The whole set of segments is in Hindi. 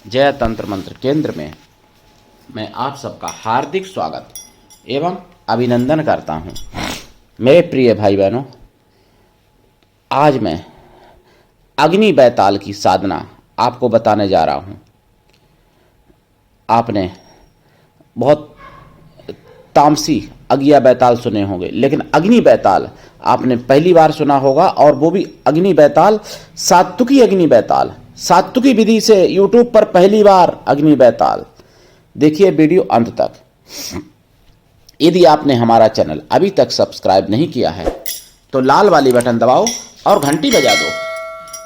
जय तंत्र मंत्र केंद्र में मैं आप सबका हार्दिक स्वागत एवं अभिनंदन करता हूं। मेरे प्रिय भाई बहनों, आज मैं अग्नि बैताल की साधना आपको बताने जा रहा हूं। आपने बहुत तामसी अगिया बैताल सुने होंगे, लेकिन अग्नि बैताल आपने पहली बार सुना होगा, और वो भी अग्नि बैताल सात्विकी अग्नि बैताल, सात्विकी विधि से यूट्यूब पर पहली बार अग्नि बैताल। देखिए वीडियो अंत तक। यदि आपने हमारा चैनल अभी तक सब्सक्राइब नहीं किया है तो लाल वाली बटन दबाओ और घंटी बजा दो।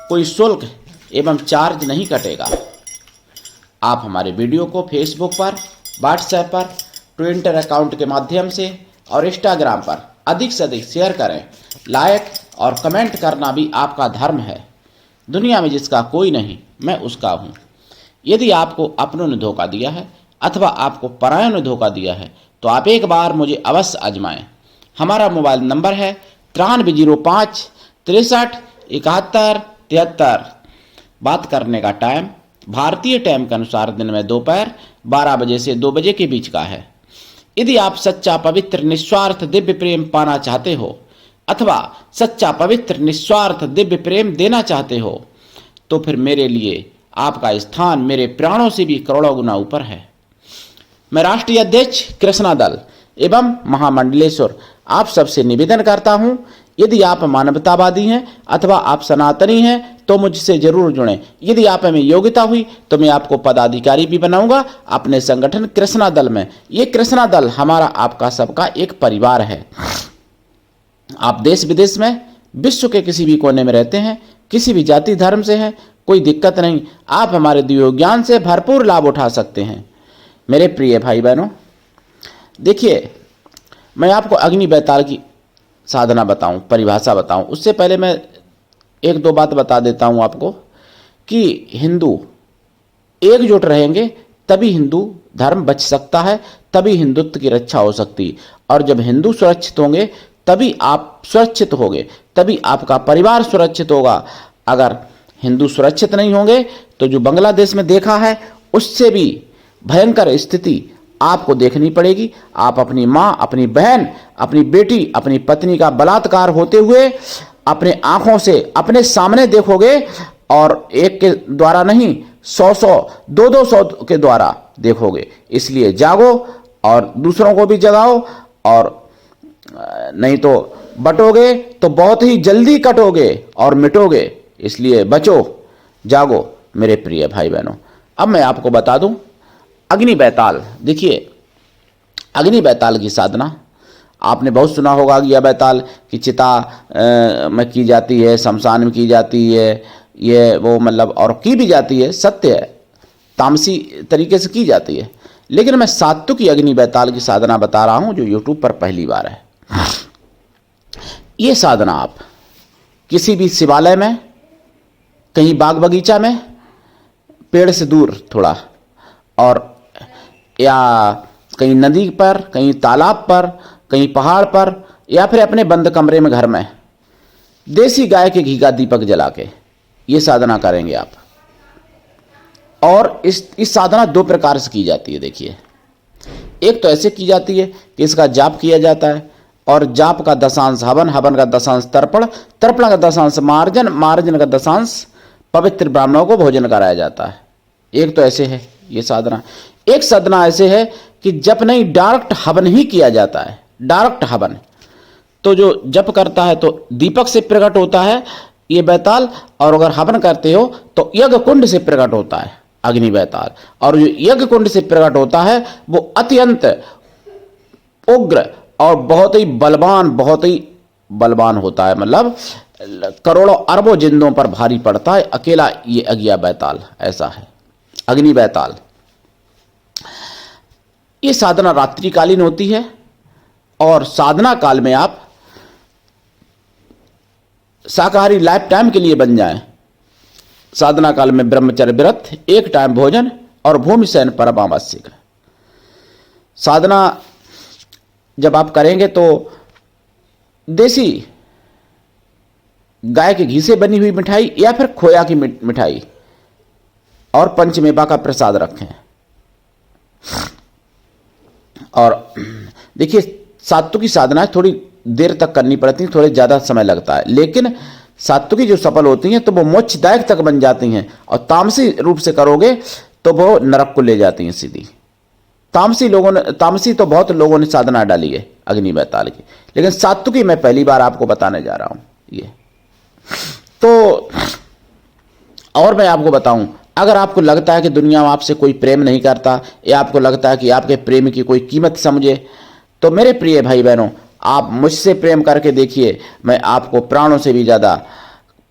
कोई शुल्क एवं चार्ज नहीं कटेगा। आप हमारे वीडियो को फेसबुक पर, व्हाट्सएप पर, ट्विटर अकाउंट के माध्यम से और इंस्टाग्राम पर अधिक से अधिक शेयर करें। लाइक और कमेंट करना भी आपका धर्म है। दुनिया में जिसका कोई नहीं, मैं उसका हूँ। यदि आपको अपनों ने धोखा दिया है अथवा आपको परायों ने धोखा दिया है तो आप एक बार मुझे अवश्य आजमाएं। हमारा मोबाइल नंबर है 9305 63 71 73। बात करने का टाइम भारतीय टाइम के अनुसार दिन में दोपहर 12 बजे से 2 बजे के बीच का है। यदि आप सच्चा पवित्र निस्वार्थ दिव्य प्रेम पाना चाहते हो अथवा सच्चा पवित्र निस्वार्थ दिव्य प्रेम देना चाहते हो तो फिर मेरे लिए आपका स्थान मेरे प्राणों से भी करोड़ों गुना ऊपर है। मैं राष्ट्रीय अध्यक्ष कृष्णा दल एवं महामंडलेश्वर आप सबसे निवेदन करता हूं, यदि आप मानवतावादी हैं अथवा आप सनातनी हैं तो मुझसे जरूर जुड़ें। यदि आप में योग्यता हुई तो मैं आपको पदाधिकारी भी बनाऊंगा अपने संगठन कृष्णा दल में। ये कृष्णा दल हमारा आपका सबका एक परिवार है। आप देश विदेश में, विश्व के किसी भी कोने में रहते हैं, किसी भी जाति धर्म से हैं, कोई दिक्कत नहीं। आप हमारे दिव्य ज्ञान से भरपूर लाभ उठा सकते हैं। मेरे प्रिय भाई बहनों, देखिए मैं आपको अग्नि बैताल की साधना बताऊं, परिभाषा बताऊं, उससे पहले मैं एक दो बात बता देता हूं आपको कि हिंदू एकजुट रहेंगे तभी हिंदू धर्म बच सकता है, तभी हिंदुत्व की रक्षा हो सकती है। और जब हिंदू सुरक्षित होंगे तभी आप सुरक्षित होंगे, तभी आपका परिवार सुरक्षित होगा। अगर हिंदू सुरक्षित नहीं होंगे तो जो बांग्लादेश में देखा है उससे भी भयंकर स्थिति आपको देखनी पड़ेगी। आप अपनी माँ, अपनी बहन, अपनी बेटी, अपनी पत्नी का बलात्कार होते हुए अपने आंखों से अपने सामने देखोगे, और एक के द्वारा नहीं, 100 200 के द्वारा देखोगे। इसलिए जागो और दूसरों को भी जगाओ, और नहीं तो बटोगे तो बहुत ही जल्दी कटोगे और मिटोगे। इसलिए बचो, जागो मेरे प्रिय भाई बहनों। अब मैं आपको बता दूं अग्नि बैताल। देखिए अग्नि बैताल की साधना आपने बहुत सुना होगा। अगिया बैताल की चिता में की जाती है, शमशान में की जाती है, ये वो मतलब और की भी जाती है, सत्य है, तामसी तरीके से की जाती है। लेकिन मैं सात्विकी अग्नि बैताल की साधना बता रहा हूं जो यूट्यूब पर पहली बार है। ये साधना आप किसी भी शिवालय में, कहीं बाग बगीचा में, पेड़ से दूर थोड़ा, और या कहीं नदी पर, कहीं तालाब पर, कहीं पहाड़ पर, या फिर अपने बंद कमरे में घर में देसी गाय के घी का दीपक जला के ये साधना करेंगे आप। और इस साधना दो प्रकार से की जाती है। देखिए एक तो ऐसे की जाती है कि इसका जाप किया जाता है, और जाप का दशांश हवन, हवन का दशांश तर्पण, तर्पण का दशांश मार्जन, मार्जन का दशांश पवित्र ब्राह्मणों को भोजन कराया जाता है। एक तो ऐसे है ये साधना। एक साधना ऐसे है कि जप नहीं, डायरेक्ट हवन ही किया जाता है। डायरेक्ट हवन तो जो जप करता है तो दीपक से प्रकट होता है ये बैताल, और अगर हवन करते हो तो यज्ञ कुंड से प्रकट होता है अग्नि बैताल। और जो यज्ञ कुंड से प्रकट होता है वो अत्यंत उग्र और बहुत ही बलवान होता है। मतलब करोड़ों अरबों जिंदों पर भारी पड़ता है अकेला ये अगिया बैताल। ऐसा है अग्नि बैताल। ये साधना रात्रिकालीन होती है, और साधना काल में आप शाकाहारी लाइफ टाइम के लिए बन जाएं। साधना काल में ब्रह्मचर्य व्रत, एक टाइम भोजन और भूमि शयन परम आवश्यक है। साधना जब आप करेंगे तो देसी गाय के घी से बनी हुई मिठाई या फिर खोया की मिठाई और पंचमेवा का प्रसाद रखें। और देखिए, सात्विकी साधनाएं थोड़ी देर तक करनी पड़ती हैं, थोड़े ज़्यादा समय लगता है, लेकिन सात्विकी जो सफल होती हैं तो वो मोक्षदायक तक बन जाती हैं, और तामसी रूप से करोगे तो वो नरक को ले जाती हैं सीधी। तामसी तो बहुत लोगों ने साधना डाली है अग्नि बैताल की, लेकिन सात्विकी मैं पहली बार आपको बताने जा रहा हूं ये। तो और मैं आपको बताऊं, अगर आपको लगता है कि दुनिया में आपसे कोई प्रेम नहीं करता, या आपको लगता है कि आपके प्रेम की कोई कीमत समझे, तो मेरे प्रिय भाई बहनों, आप मुझसे प्रेम करके देखिए। मैं आपको प्राणों से भी ज़्यादा,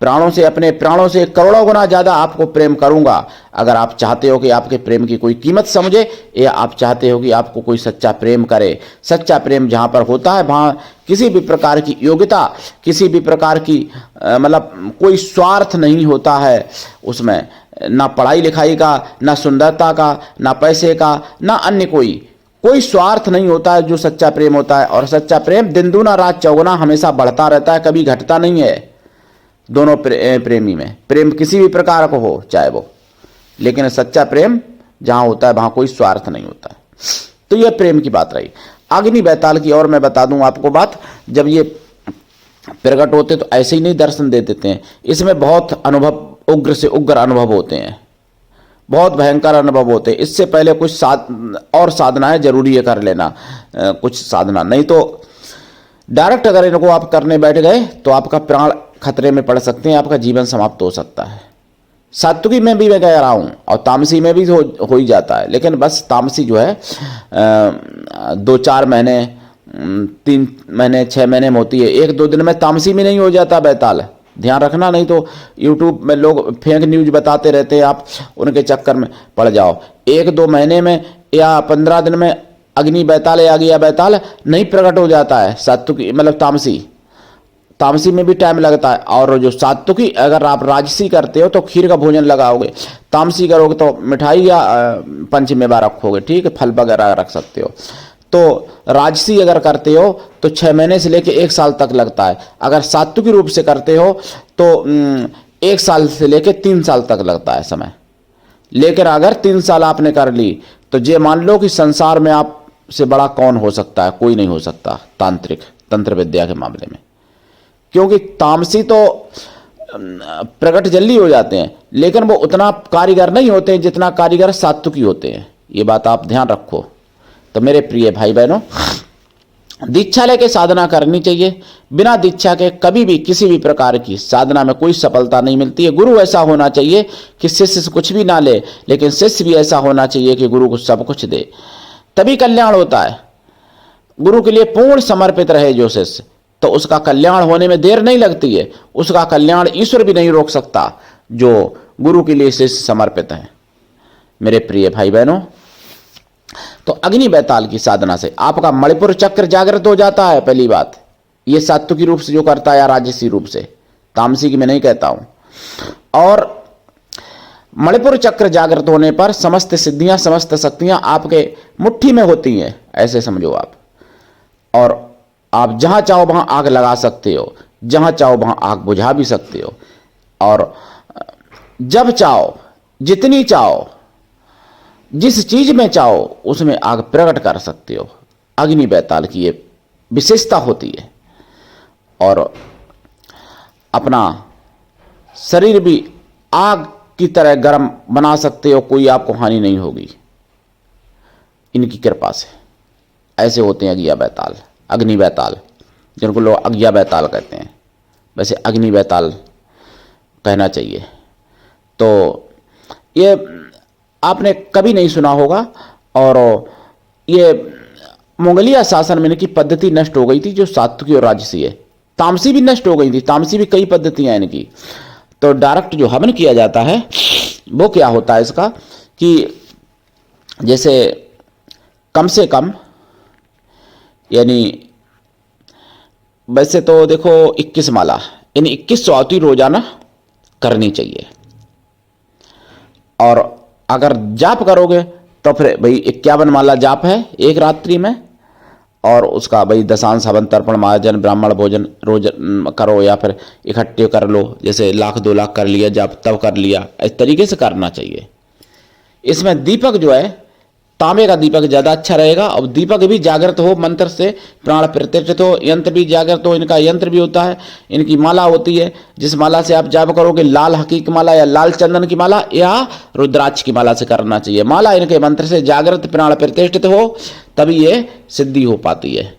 अपने प्राणों से करोड़ों गुना ज़्यादा आपको प्रेम करूंगा। अगर आप चाहते हो कि आपके प्रेम की कोई कीमत समझे, या आप चाहते हो कि आपको कोई सच्चा प्रेम करे। सच्चा प्रेम जहाँ पर होता है वहाँ किसी भी प्रकार की योग्यता, किसी भी प्रकार की मतलब कोई स्वार्थ नहीं होता है उसमें, ना पढ़ाई लिखाई का, ना सुंदरता का, ना पैसे का, ना अन्य कोई स्वार्थ नहीं होता है जो सच्चा प्रेम होता है। और सच्चा प्रेम दिन दूना रात चौगुना हमेशा बढ़ता रहता है, कभी घटता नहीं है। दोनों प्रेमी में प्रेम किसी भी प्रकार को हो चाहे वो, लेकिन सच्चा प्रेम जहां होता है वहां कोई स्वार्थ नहीं होता है। तो यह प्रेम की बात रही। अग्नि बैताल की और मैं बता दूं आपको बात, जब ये प्रकट होते तो ऐसे ही नहीं दर्शन दे देते हैं, इसमें बहुत अनुभव, उग्र से उग्र अनुभव होते हैं, बहुत भयंकर अनुभव होते हैं। इससे पहले कुछ साधनाएं जरूरी है कर लेना, कुछ साधना, नहीं तो डायरेक्ट अगर इनको आप करने बैठ गए तो आपका प्राण खतरे में पड़ सकते हैं, आपका जीवन समाप्त हो सकता है। सात्विकी में भी मैं कह रहा हूँ और तामसी में भी हो ही जाता है, लेकिन बस तामसी जो है 2-4 महीने, 3 महीने, 6 महीने में होती है। 1-2 दिन में तामसी में नहीं हो जाता बैताल, ध्यान रखना, नहीं तो यूट्यूब में लोग फेक न्यूज बताते रहते हैं, आप उनके चक्कर में पड़ जाओ। 1-2 महीने में या 15 दिन में अग्नि बैताल या अगिया बैताल नहीं प्रकट हो जाता है। सात्विकी मतलब तामसी में भी टाइम लगता है। और जो सात्विकी, अगर आप राजसी करते हो तो खीर का भोजन लगाओगे, तामसी करोगे तो मिठाई या पंचमेवा रखोगे, ठीक है, फल वगैरह रख सकते हो। तो राजसी अगर करते हो तो 6 महीने से लेकर 1 साल तक लगता है। अगर सात्विकी रूप से करते हो तो 1 साल से लेकर 3 साल तक लगता है समय। लेकिन अगर 3 साल आपने कर ली तो ये मान लो कि संसार में आपसे बड़ा कौन हो सकता है, कोई नहीं हो सकता तंत्र विद्या के मामले में। क्योंकि तामसी तो प्रकट जल्दी हो जाते हैं, लेकिन वो उतना कारीगर नहीं होते हैं जितना कारीगर सात्विकी होते हैं। ये बात आप ध्यान रखो। तो मेरे प्रिय भाई बहनों, दीक्षा लेके साधना करनी चाहिए। बिना दीक्षा के कभी भी किसी भी प्रकार की साधना में कोई सफलता नहीं मिलती है। गुरु ऐसा होना चाहिए कि शिष्य से कुछ भी ना ले, लेकिन शिष्य भी ऐसा होना चाहिए कि गुरु को सब कुछ दे, तभी कल्याण होता है। गुरु के लिए पूर्ण समर्पित रहे जो शिष्य, तो उसका कल्याण होने में देर नहीं लगती है। उसका कल्याण ईश्वर भी नहीं रोक सकता जो गुरु के लिए शिष्य समर्पित है। मेरे प्रिय भाई बहनों, तो अग्नि बैताल की साधना से आपका मणिपुर चक्र जागृत हो जाता है। पहली बात, ये सात्विकी रूप से जो करता है या राजसी रूप से, तामसी की मैं नहीं कहता हूं। और मणिपुर चक्र जागृत होने पर समस्त सिद्धियां, समस्त शक्तियां आपके मुट्ठी में होती हैं, ऐसे समझो आप। और आप जहां चाहो वहां आग लगा सकते हो, जहां चाहो वहां आग बुझा भी सकते हो, और जब चाहो, जितनी चाहो, जिस चीज में चाहो उसमें आग प्रकट कर सकते हो। अग्नि बैताल की ये विशेषता होती है। और अपना शरीर भी आग की तरह गर्म बना सकते हो, कोई आपको हानि नहीं होगी इनकी कृपा से। ऐसे होते हैं अग्नि बैताल, जिनको लोग अगिया बैताल कहते हैं, वैसे अग्नि बैताल कहना चाहिए। तो ये आपने कभी नहीं सुना होगा। और ये मुगलिया शासन में इनकी पद्धति नष्ट हो गई थी, जो सात्विकी और राजसी है। तामसी भी नष्ट हो गई थी, तामसी भी कई पद्धतियां इनकी। तो डायरेक्ट जो हवन किया जाता है वो क्या होता है इसका, कि जैसे कम से कम, यानी वैसे तो देखो 21 माला, यानी 21 आहुति रोजाना करनी चाहिए। और अगर जाप करोगे तो फिर भाई 51 माला जाप है एक रात्रि में, और उसका भाई दशांश हवन तर्पण महाजन ब्राह्मण भोजन रोज करो, या फिर इकट्ठे कर लो, जैसे 1,00,000 2 लाख कर लिया जाप तब कर लिया, इस तरीके से करना चाहिए। इसमें दीपक जो है तांबे का दीपक ज्यादा अच्छा रहेगा, और दीपक भी जागृत हो मंत्र से, प्राण प्रतिष्ठित हो, यंत्र भी जागृत हो, इनका यंत्र भी होता है, इनकी माला होती है, जिस माला से आप जाप करोगे लाल हकीक माला या लाल चंदन की माला या रुद्राक्ष की माला से करना चाहिए। माला इनके मंत्र से जागृत प्राण प्रतिष्ठित हो तभी ये सिद्धि हो पाती है,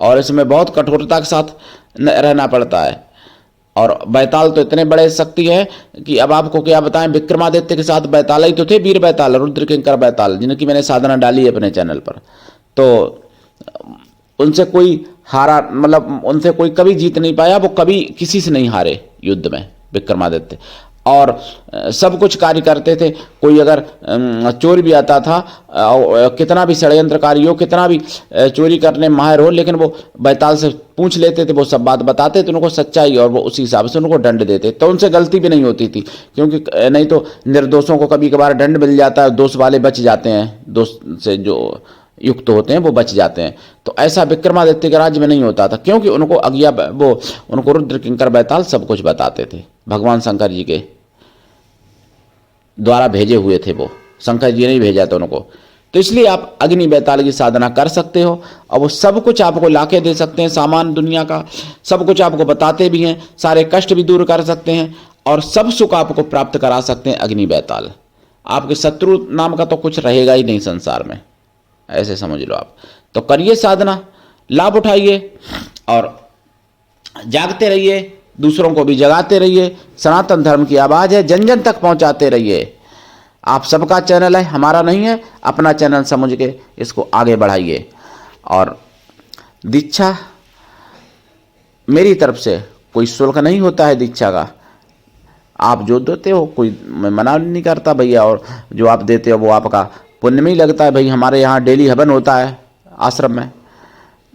और इसमें बहुत कठोरता के साथ रहना पड़ता है। और बैताल तो इतने बड़े शक्ति हैं कि अब आपको क्या बताएं, विक्रमादित्य के साथ बैताल ही तो थे, वीर बैताल, रुद्र किंकर बैताल, जिनकी मैंने साधना डाली है अपने चैनल पर। तो उनसे कोई हारा, मतलब उनसे कोई कभी जीत नहीं पाया, वो कभी किसी से नहीं हारे युद्ध में विक्रमादित्य, और सब कुछ कार्य करते थे। कोई अगर चोर भी आता था, कितना भी षड्यंत्रकारी हो, कितना भी चोरी करने माहिर हो, लेकिन वो बैताल से पूछ लेते थे, वो सब बात बताते थे उनको सच्चाई, और वो उसी हिसाब से उनको दंड देते। तो उनसे गलती भी नहीं होती थी, क्योंकि नहीं तो निर्दोषों को कभी कभार दंड मिल जाता है, दोष वाले बच जाते हैं, दोष से जो युक्त होते हैं वो बच जाते हैं। तो ऐसा विक्रमादित्य के राज्य में नहीं होता था, क्योंकि उनको उनको रुद्र किंकर बैताल सब कुछ बताते थे, भगवान शंकर जी के द्वारा भेजे हुए थे, वो शंकर जी ने ही भेजा था उनको। तो इसलिए आप अग्नि बैताल की साधना कर सकते हो, और वो सब कुछ आपको लाके दे सकते हैं, सामान दुनिया का सब कुछ आपको बताते भी हैं, सारे कष्ट भी दूर कर सकते हैं, और सब सुख आपको प्राप्त करा सकते हैं अग्नि बैताल। आपके शत्रु नाम का तो कुछ रहेगा ही नहीं संसार में, ऐसे समझ लो आप। तो करिए साधना, लाभ उठाइए, और जागते रहिए, दूसरों को भी जगाते रहिए। सनातन धर्म की आवाज़ है, जन जन तक पहुंचाते रहिए। आप सबका चैनल है, हमारा नहीं है, अपना चैनल समझ के इसको आगे बढ़ाइए। और दीक्षा मेरी तरफ से कोई शुल्क नहीं होता है दीक्षा का, आप जो देते हो कोई मना नहीं करता भैया, और जो आप देते हो वो आपका पुण्य में ही लगता है। भाई हमारे यहाँ डेली हवन होता है आश्रम में,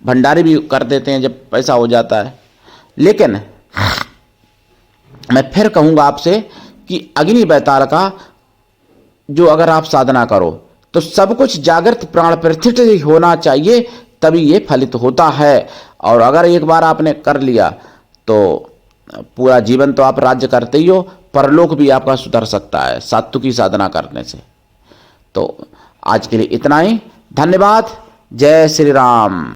भंडारे भी कर देते हैं जब पैसा हो जाता है। लेकिन मैं फिर कहूँगा आपसे कि अग्नि बैताल का जो अगर आप साधना करो तो सब कुछ जागृत प्राण प्रतिष्ठित ही होना चाहिए, तभी ये फलित होता है। और अगर एक बार आपने कर लिया तो पूरा जीवन तो आप राज्य करते ही हो, परलोक भी आपका सुधर सकता है सात्विकी साधना करने से। तो आज के लिए इतना ही, धन्यवाद, जय श्री राम।